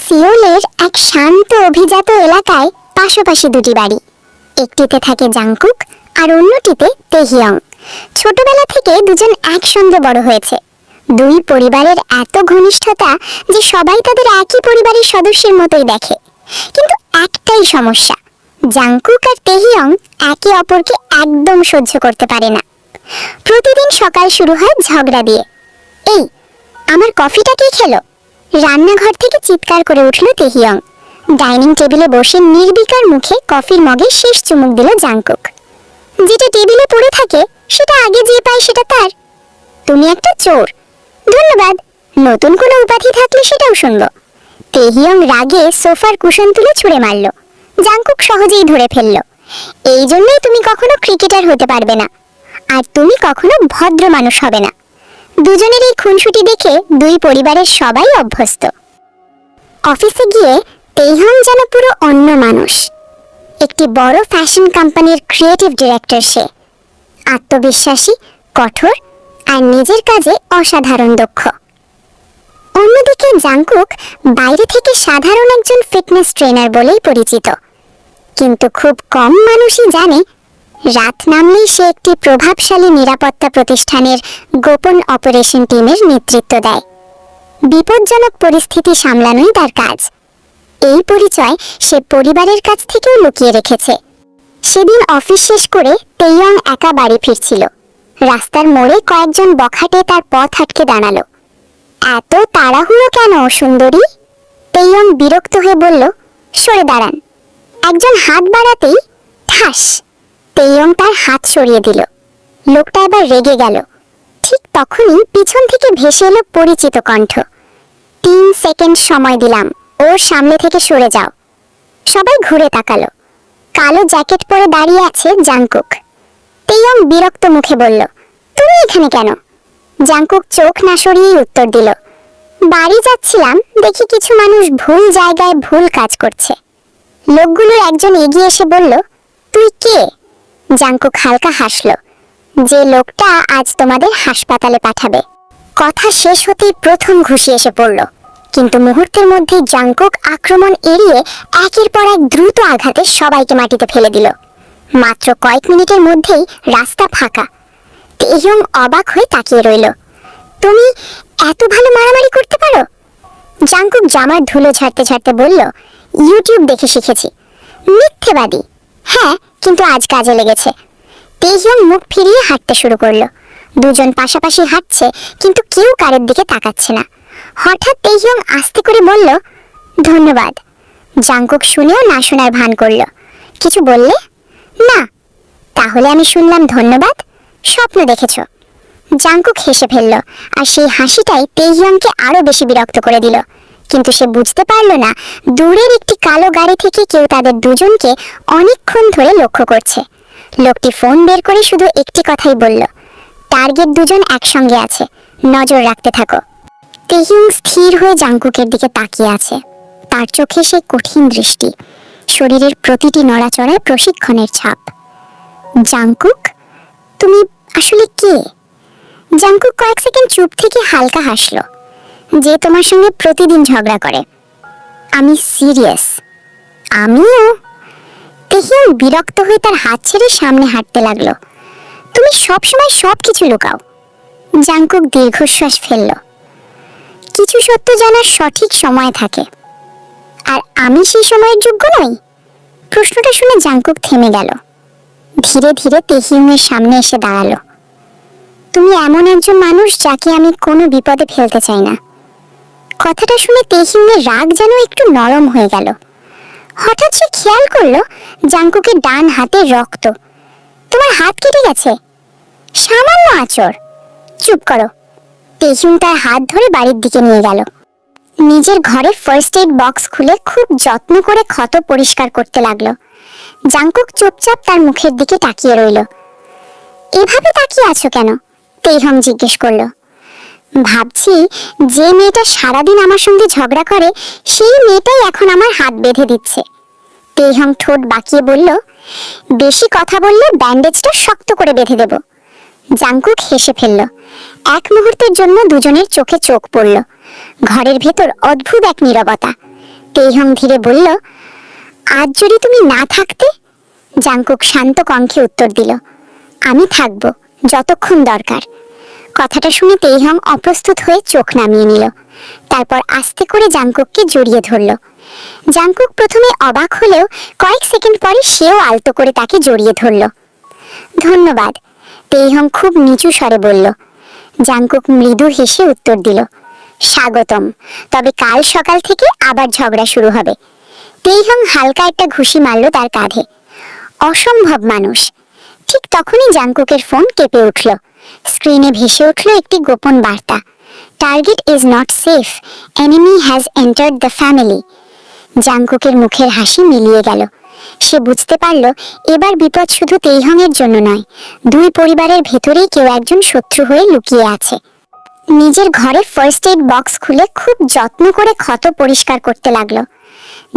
সিওলের এক শান্ত অভিজাত এলাকায় পাশাপাশি দুটি বাড়ি। একটিতে থাকে জাংকুক আর অন্যটিতে তেহিয়ং। ছোটবেলা থেকে দুজন একসঙ্গে বড় হয়েছে। দুই পরিবারের এত ঘনিষ্ঠতা যে সবাই তাদের একই পরিবারের সদস্যের মতোই দেখে। কিন্তু একটাই সমস্যা, জাংকুক আর তেহিয়ং একে অপরকে একদম সহ্য করতে পারে না। প্রতিদিন সকাল শুরু হয় ঝগড়া দিয়ে। এই, আমার কফিটা কে খেলো? রান্নাঘর থেকে চিৎকার করে উঠল তেহিয়ং। ডাইনিং টেবিলে বসে নির্বিকার মুখে কফির মগে শেষ চুমুক দিল জাংকুক। যেটা টেবিলে পড়ে থাকে সেটা আগে যে পায় সেটা তার। তুমি একটা চোর। ধন্যবাদ, নতুন কোনো উপাধি থাকলে সেটাও শুনবো। তেহিয়ং রাগে সোফার কুশন তুলে ছুঁড়ে মারল। জাংকুক সহজেই ধরে ফেলল। এই জন্যই তুমি কখনো ক্রিকেটার হতে পারবে না, আর তুমি কখনো ভদ্র মানুষ হবে না। দুজনের এই খুনসুটি দেখে দুই পরিবারের সবাই অভ্যস্ত। অফিসে গিয়ে তেহিয়ং যেন পুরো অন্য মানুষ। একটি বড় ফ্যাশন কোম্পানির ক্রিয়েটিভ ডিরেক্টর সে। আত্মবিশ্বাসী, কঠোর আর নিজের কাজে অসাধারণ দক্ষ। অন্যদিকে জাংকুক বাইরে থেকে সাধারণ একজন ফিটনেস ট্রেনার বলেই পরিচিত, কিন্তু খুব কম মানুষই জানে রাত নামলেই সে একটি প্রভাবশালী নিরাপত্তা প্রতিষ্ঠানের গোপন অপারেশন টিমের নেতৃত্ব দেয়। বিপজ্জনক পরিস্থিতি সামলানোই তার কাজ। এই পরিচয় সে পরিবারের কাছ থেকেও লুকিয়ে রেখেছে। সেদিন অফিস শেষ করে তেইয়ং একা বাড়ি ফিরছিল। রাস্তার মোড়ে কয়েকজন বখাটে তার পথ আটকে দাঁড়ালো। এত তাড়াহুড়ো কেন সুন্দরী? তেইয়ং বিরক্ত হয়ে বলল, সরে দাঁড়ান। একজন হাত বাড়াতেই ঠাস, তেইয়ং তার হাত সরিয়ে দিল। লোকটা এবার রেগে গেল। ঠিক তখনই পিছন থেকে ভেসে এলো পরিচিত কণ্ঠ। 3 সেকেন্ড সময় দিলাম, ওর সামনে থেকে সরে যাও। সবাই ঘুরে তাকালো। কালো জ্যাকেট পরে দাঁড়িয়ে আছে জাংকুক। তেইয়ং বিরক্ত মুখে বলল, তুমি এখানে কেন? জাংকুক চোখ না সরিয়েই উত্তর দিল, বাড়ি যাচ্ছিলাম, দেখি কিছু মানুষ ভুল জায়গায় ভুল কাজ করছে। লোকগুলোর একজন এগিয়ে এসে বলল, তুই কে? জাংকুক হালকা হাসল, যে লোকটা আজ তোমাদের হাসপাতালে পাঠাবে। কথা শেষ হতেই প্রথম ঘুষি এসে পড়ল, কিন্তু মুহূর্তের মধ্যেই জাংকুক আক্রমণ এড়িয়ে একের পর এক দ্রুত আঘাতে সবাইকে মাটিতে ফেলে দিল। মাত্র কয়েক মিনিটের মধ্যেই রাস্তা ফাঁকা। তেইয়ং অবাক হয়ে তাকিয়ে রইল। তুমি এত ভালো মারামারি করতে পারো? জাংকুক জামার ধুলো ঝাড়তে ঝাড়তে বলল, ইউটিউব দেখে শিখেছি। মিথ্যেবাদী। হ্যাঁ, কিন্তু আজ কাজে লেগেছে। তেইয়ং মুখ ফিরিয়ে হাঁটতে শুরু করলো। দুজন পাশাপাশি হাঁটছে, কিন্তু কেউ কারের দিকে তাকাচ্ছে না। হঠাৎ তেইয়ং আস্তে করে বলল, ধন্যবাদ। জাংকুক শুনেও না শোনার ভান করল। কিছু বললে? না। তাহলে আমি শুনলাম ধন্যবাদ? স্বপ্ন দেখেছ? জাংকুক হেসে ফেলল, আর সেই হাসিটাই তেইয়ংকে আরো বেশি বিরক্ত করে দিল। কিন্তু সে বুঝতে পারল না দূরের একটি কালো গাড়ি থেকে কেউ তাদের দুজনকে অনেকক্ষণ ধরে লক্ষ্য করছে। লোকটি ফোন বের করে শুধু একটি কথাই বলল, টার্গেট দুজন একসঙ্গে আছে, নজর রাখতে থাকো। তেইয়ং স্থির হয়ে জাংকুকের দিকে তাকিয়ে আছে। তার চোখে সেই কঠিন দৃষ্টি, শরীরের প্রতিটি নড়াচড়ায় প্রশিক্ষণের ছাপ। জাংকুক, তুমি আসলে কে? জাংকুক কয়েক সেকেন্ড চুপ থেকে হালকা হাসলো। যে তোমার সঙ্গে প্রতিদিন ঝগড়া করে। আমি সিরিয়াস। আমিও। তেহিয়ং বিরক্ত হয়ে তার হাত ছেড়ে সামনে হাঁটতে লাগলো। তুমি সবসময় সবকিছু লুকাও। জাংকুক দীর্ঘশ্বাস ফেলল। কিছু সত্য জানার সঠিক সময় থাকে, আর আমি সেই সময়ের যোগ্য নই। প্রশ্নটা শুনে জাংকুক থেমে গেল। ধীরে ধীরে তেহিয়ংয়ের সামনে এসে দাঁড়ালো। তুমি এমন একজন মানুষ যাকে আমি কোনো বিপদে ফেলতে চাই না। কথাটা শুনে তেহিয়ংয়ের রাগ যেন একটু নরম হয়ে গেল। হঠাৎ সে খেয়াল করলো জাংকুকের ডান হাতে রক্ত। তোমার হাত কেটে গেছে? সামান্য আঁচড়। চুপ করো। তেহিয়ং তার হাত ধরে বাড়ির দিকে নিয়ে গেল। নিজের ঘরে ফার্স্ট এইড বক্স খুলে খুব যত্ন করে ক্ষত পরিষ্কার করতে লাগলো। জাংকুক চুপচাপ তার মুখের দিকে তাকিয়ে রইল। এভাবে তাকিয়ে আছো কেন? তেইয়ং জিজ্ঞেস করলো। ভাবছি, যে মেয়েটা সারাদিন আমার সঙ্গে ঝগড়া করে সেই মেয়েটাই এখন আমার হাত বেঁধে দিচ্ছে। তেইয়ং ঠোঁট বাঁকিয়ে বলল, বেশি কথা বললে ব্যান্ডেজটা শক্ত করে বেঁধে দেব। জাংকুক হেসে ফেলল। এক মুহূর্তের জন্য দুজনের চোখে চোখ পড়ল। ঘরের ভেতর অদ্ভুত এক নীরবতা। তেইহং ধীরে বলল, আজ যদি তুমি না থাকতে? জাংকুক শান্ত কণ্ঠে উত্তর দিল, আমি থাকব, যতক্ষণ দরকার। কথাটা শুনে তেইহং অপ্রস্তুত হয়ে চোখ নামিয়ে নিল। তারপর আস্তে করে জাংকুককে জড়িয়ে ধরল। জাংকুক প্রথমে অবাক হলেও কয়েক সেকেন্ড পরে সেও আলতো করে তাকে জড়িয়ে ধরল। ধন্যবাদ, তেইহং খুব নিচু স্বরে বলল। জাংকুক মৃদু হেসে উত্তর দিল, স্বাগতম, তবে কাল সকাল থেকে আবার ঝগড়া শুরু হবে। তেইহং হালকা একটা ঘুষি মারল তার কাঁধে। অসম্ভব মানুষ। ঠিক তখনই জাংকুকের ফোন কেঁপে উঠল। স্ক্রিনে ভেসে উঠল একটি গোপন বার্তা, target is not safe, enemy has entered the family. জাংকুকের মুখের হাসি মিলিয়ে গেল। সে বুঝতে পারল এবার বিপদ শুধু তেইহংয়ের জন্য নয়, দুই পরিবারের ভেতরেই কেউ একজন শত্রু হয়ে লুকিয়ে আছে। নিজের ঘরে ফার্স্ট এইড বক্স খুলে খুব যত্ন করে ক্ষত পরিষ্কার করতে লাগলো।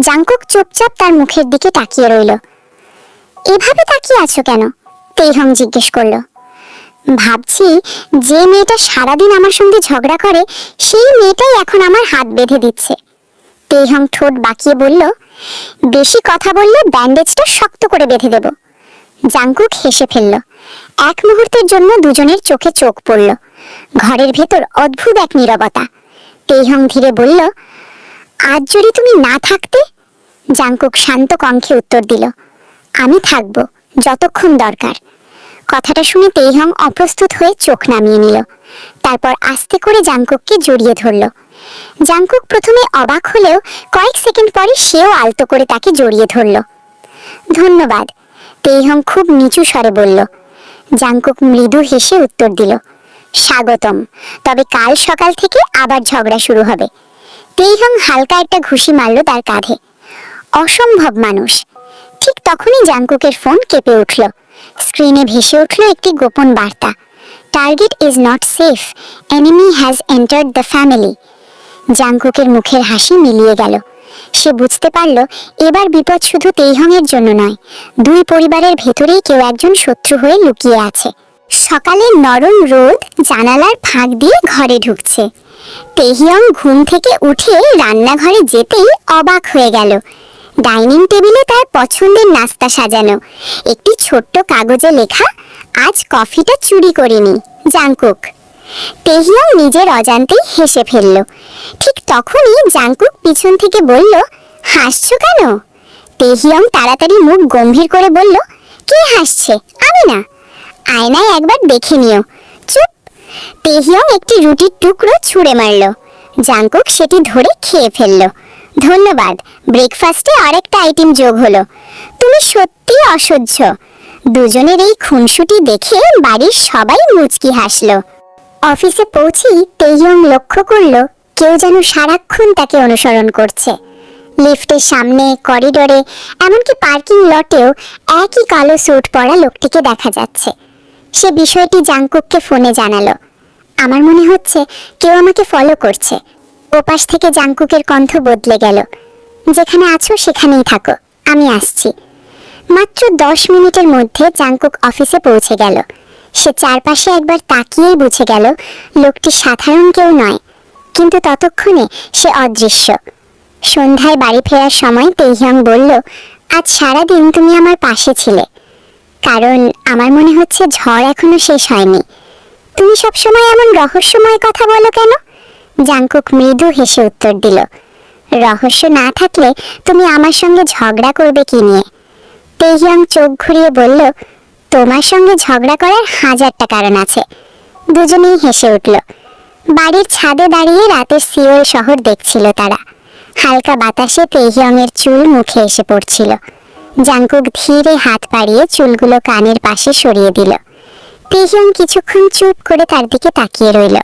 জাংকুক চুপচাপ তার মুখের দিকে তাকিয়ে রইল। এভাবে তাকিয়ে আছো কেন? তেইহং জিজ্ঞেস করলো। ভাবছি, যে মেয়েটা সারাদিন আমার সঙ্গে ঝগড়া করে সেই মেয়েটাই এখন আমার হাত বেঁধে দিচ্ছে। তেইহং ঠোঁট বাঁকিয়ে বলল, বেশি কথা বললে ব্যান্ডেজটা শক্ত করে বেঁধে দেব। জাংকুক হেসে ফেলল। এক মুহূর্তের জন্য দুজনের চোখে চোখ পড়ল। ঘরের ভেতর অদ্ভুত এক নীরবতা। তেইহং ধীরে বলল, আজ যদি তুমি না থাকতে? জাংকুক শান্ত কণ্ঠে উত্তর দিল, আমি থাকব, যতক্ষণ দরকার। কথাটা শুনে তেইহং অপ্রস্তুত হয়ে চোখ নামিয়ে নিল। তারপর আস্তে করে জাংকুককে জড়িয়ে ধরল। জাংকুক প্রথমে অবাক হলেও কয়েক সেকেন্ড পরে সেও আলতো করে তাকে জড়িয়ে ধরল। ধন্যবাদ, তেইহং খুব নিচু স্বরে বলল। জাংকুক মৃদু হেসে উত্তর দিল, স্বাগতম, তবে কাল সকাল থেকে আবার ঝগড়া শুরু হবে। তেইহং হালকা একটা ঘুষি মারল তার কাঁধে। অসম্ভব মানুষ। ঠিক তখনই জাংকুকের ফোন কেঁপে উঠল। স্ক্রিনে ভেসে উঠল একটি গোপন বার্তা, target is not safe, enemy has entered the family. জাংকুকের মুখের হাসি মিলিয়ে গেল। সে বুঝতে পারল এবার বিপদ শুধু তেইহংয়ের জন্য নয়, দুই পরিবারের ভেতরেই কেউ একজন শত্রু হয়ে লুকিয়ে আছে। সকালের নরম রোদ জানালার ফাঁক দিয়ে ঘরে ঢুকছে। তেহিয়ং ঘুম থেকে উঠে রান্নাঘরে যেতেই অবাক হয়ে গেল। ডাইনিং টেবিলে তার পছন্দের নাস্তা সাজানো, একটি ছোট্ট কাগজে লেখা, আজ কফিটা চুরি করিনি, জাংকুক। তেহিয়ং নিজের অজান্তেই হেসে ফেলল। ঠিক তখনই জাংকুক পিছন থেকে বলল, হাসছো কেন? তেহিয়ং তাড়াতাড়ি মুখ গম্ভীর করে বলল, কে হাসছে? আমি না। আয়নায় একবার দেখে নিও। চুপ। তেহিয়ং একটি রুটির টুকরো ছুঁড়ে মারল। জাংকুক সেটি ধরে খেয়ে ফেলল। ধন্যবাদ, ব্রেকফাস্টে আরেকটা আইটেম যোগ হলো। তুমি সত্যি অসহ্য। দুজনের এই খুনসুটি দেখে বাড়ির সবাই মুচকি হাসলো। অফিসে পৌঁছেই তেইয়ং লক্ষ্য করল কেউ যেন সারাক্ষণ তাকে অনুসরণ করছে। লিফটের সামনে, করিডোরে, এমনকি পার্কিং লটেও একই কালো স্যুট পরা লোকটিকে দেখা যাচ্ছে। সে বিষয়টি জাংকুককে ফোনে জানালো। আমার মনে হচ্ছে কেউ আমাকে ফলো করছে। ওপাশ থেকে জাংকুকের কণ্ঠ বদলে গেল। যেখানে আছো সেখানেই থাকো, আমি আসছি। মাত্র 10 মিনিটের মধ্যে জাংকুক অফিসে পৌঁছে গেল। সে চারপাশে একবার তাকিয়েই বুঝে গেল লোকটি সাধারণ কেউ নয়, কিন্তু ততক্ষণে সে অদৃশ্য। সন্ধ্যায় বাড়ি ফেরার সময় তেইহং বলল, আজ সারাদিন তুমি আমার পাশে ছিলে, কারণ আমার মনে হচ্ছে ঝড় এখনো শেষ হয়নি। তুমি সবসময় এমন রহস্যময় কথা বলো কেন? জাংকুক মৃদু হেসে উত্তর দিল, রহস্য না থাকলে তুমি আমার সঙ্গে ঝগড়া করবে কি নিয়ে? তেইহং চোখ ঘুরিয়ে বলল, তোমার সঙ্গে ঝগড়া করার 1000টা কারণ আছে। দুজনেই হেসে উঠল। বাড়ির ছাদে দাঁড়িয়ে রাতের সিওল শহর দেখছিল তারা। হালকা বাতাসে তেইহংয়ের চুল মুখে এসে পড়ছিল। জাংকুক ধীরে হাত বাড়িয়ে চুলগুলো কানের পাশে সরিয়ে দিল। তেইহং কিছুক্ষণ চুপ করে তার দিকে তাকিয়ে রইল।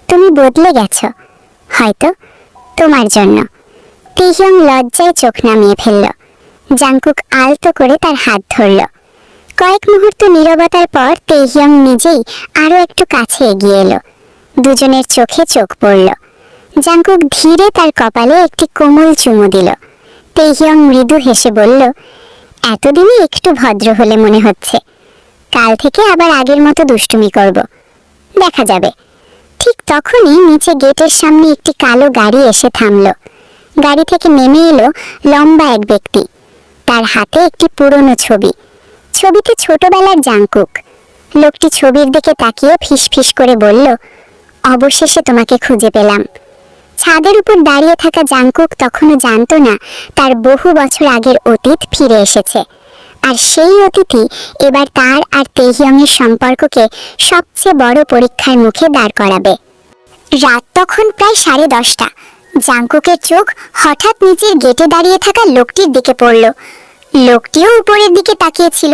তুমি বদলে গেছো, হয়তো তোমার জন্য। তেইহং লজ্জায় চোখ নামিয়ে ফেলল। জাংকুক আলতো করে তার হাত ধরল। কয়েক মুহূর্ত নীরবতার পর তেইহং নিজেই আরো একটু কাছে এগিয়ে এলো। দুজনের চোখে চোখ পড়ল। জাংকুক ধীরে তার কপালে একটি কোমল চুমু দিল। তেইহং মৃদু হেসে বলল, এতদিনই একটু ভদ্র হলে মনে হচ্ছে। কাল থেকে আবার আগের মতো দুষ্টুমি করব, দেখা যাবে। ঠিক তখনই নিচে গেটের সামনে একটি কালো গাড়ি এসে থামল। গাড়ি থেকে নেমে এলো লম্বা এক ব্যক্তি। তার হাতে একটি পুরনো ছবি। ছবিতে ছোটবেলার জাংকুক। লোকটি ছবির দিকে তাকিয়ে ফিসফিস করে বলল, অবশেষে তোমাকে খুঁজে পেলাম। ছাদের উপর দাঁড়িয়ে থাকা জাংকুক তখনও জানতো না তার বহু বছর আগের অতীত ফিরে এসেছে, আর সেই অতিথি এবার তার আর তেহিয়ংয়ের সম্পর্ককে সবচেয়ে বড় পরীক্ষার মুখে দাঁড় করাবে। রাত তখন প্রায় 10:30। জাংকুকের চোখ হঠাৎ নিচের গেটে দাঁড়িয়ে থাকা লোকটির দিকে পড়ল। লোকটিও উপরের দিকে তাকিয়েছিল।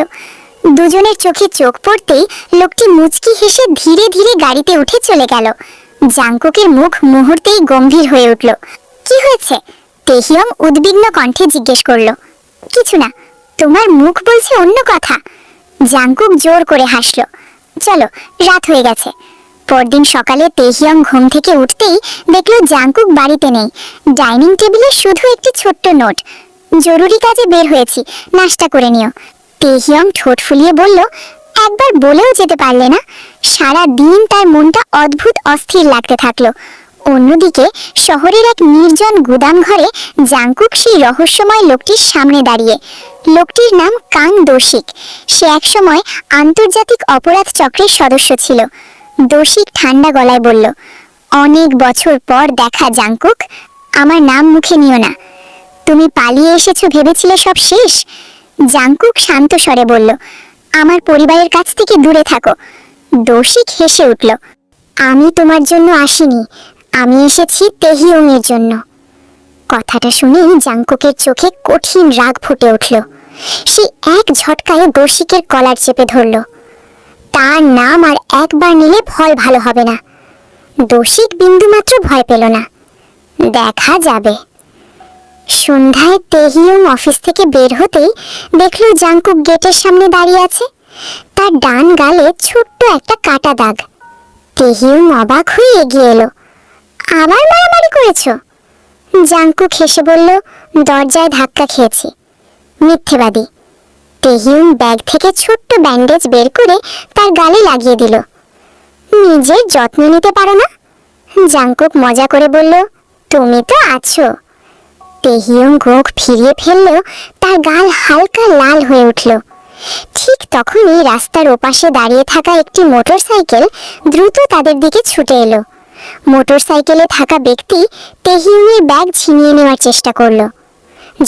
দুজনের চোখে চোখ পড়তেই লোকটি মুচকি হেসে ধীরে ধীরে গাড়িতে উঠে চলে গেল। জাংকুকের মুখ মুহূর্তেই গম্ভীর হয়ে উঠল। কি হয়েছে? তেহিয়ং উদ্বিগ্ন কণ্ঠে জিজ্ঞেস করল। কিছু না, তোমার মুখ বলছে অন্য কথা। জাংকুক জোর করে হাসল। চলো, রাত হয়ে গেছে। পরদিন সকালে তেহিয়ং ঘুম থেকে উঠতেই দেখল জাংকুক বাড়িতে নেই। ডাইনিং টেবিলে শুধু একটি ছোট্ট নোট, জরুরি কাজে বের হয়েছি, নাস্তা করে নিও। তেহিয়ং ঠোঁট ফুলিয়ে বলল, একবার বলেও যেতে পারলে না? সারা দিন তার মনটা অদ্ভুত অস্থির লাগতে থাকলো। অন্যদিকে শহরের এক নির্জন গুদাম ঘরে জাংকুক সেই রহস্যময় লোকটির সামনে দাঁড়িয়ে। লোকটির নাম কাং দোশিক। সে একসময় আন্তর্জাতিক অপরাধ চক্রের সদস্য ছিল। দোশিক ঠান্ডা গলায় বলল, অনেক বছর পর দেখা জাংকুক, আমার নাম মুখে নিও না। তুমি পালিয়ে এসেছো ভেবেছিলে সব শেষ? জাংকুক শান্ত স্বরে বলল, আমার পরিবারের কাছ থেকে দূরে থাকো। দোশিক হেসে উঠল, আমি তোমার জন্য আসিনি, আমি এসেছি তেহিয়ংয়ের জন্য। কথাটা শুনে জাংকুকের চোখে কঠিন রাগ ফুটে উঠল। সে এক ঝটকায় দোশিকের কলার চেপে ধরল। তার নাম আর একবার নিলে ফল ভালো হবে না। দোশিক বিন্দুমাত্র ভয় পেল না। দেখা যাবে। সন্ধ্যায় তেহিয়ং অফিস থেকে বের হতেই দেখল জাংকুক গেটের সামনে দাঁড়িয়ে আছে। তার ডান গালে ছোট্ট একটা কাটা দাগ। তেহিয়ং অবাক হয়ে এগিয়ে এলো। আবার মারামারি করেছো? জাংকুক হেসে বলল, দরজায় ধাক্কা খেয়েছি। মিথ্যেবাদী। তেহিয়ং ব্যাগ থেকে ছোট্ট ব্যান্ডেজ বের করে তার গালে লাগিয়ে দিল। নিজের যত্ন নিতে পারো না? জাংকুক মজা করে বলল, তুমি তো আছো। তেহিয়ং মুখ ফিরিয়ে ফেললেও তার গাল হালকা লাল হয়ে উঠল। ঠিক তখনই রাস্তার ওপাশে দাঁড়িয়ে থাকা একটি মোটরসাইকেল দ্রুত তাদের দিকে ছুটে এলো। মোটরসাইকেলে থাকা ব্যক্তি তেহিয়ংয়ের ব্যাগ ছিনিয়ে নেওয়ার চেষ্টা করল।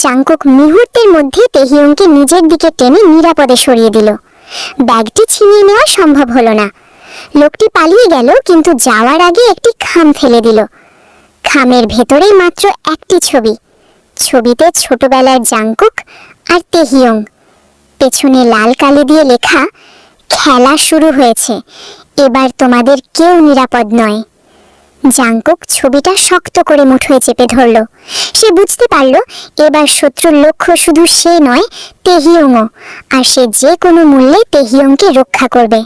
জাংকুক মুহূর্তের মধ্যে তেহিয়ংকে নিজের দিকে টেনে নিরাপদে সরিয়ে দিল। ব্যাগটি ছিনিয়ে নেওয়া সম্ভব হলো না। লোকটি পালিয়ে গেল, কিন্তু যাওয়ার আগে একটি খাম ফেলে দিল। খামের ভেতরেই মাত্র একটি ছবি। ছবিতে ছোটবেলার জাংকুক আর তেহিয়ং। পেছনে লাল কালি দিয়ে লেখা, খেলা শুরু হয়েছে, এবার তোমাদের কেউ নিরাপদ নয়। জাংকুক ছবিটা শক্ত করে মুঠোয় চেপে ধরল। সে বুঝতে পারল এবার শত্রুর লক্ষ্য শুধু সে নয়, তেহিয়ংও, আর সে যে কোনো মূল্যে তেহিয়ংকে রক্ষা করবে।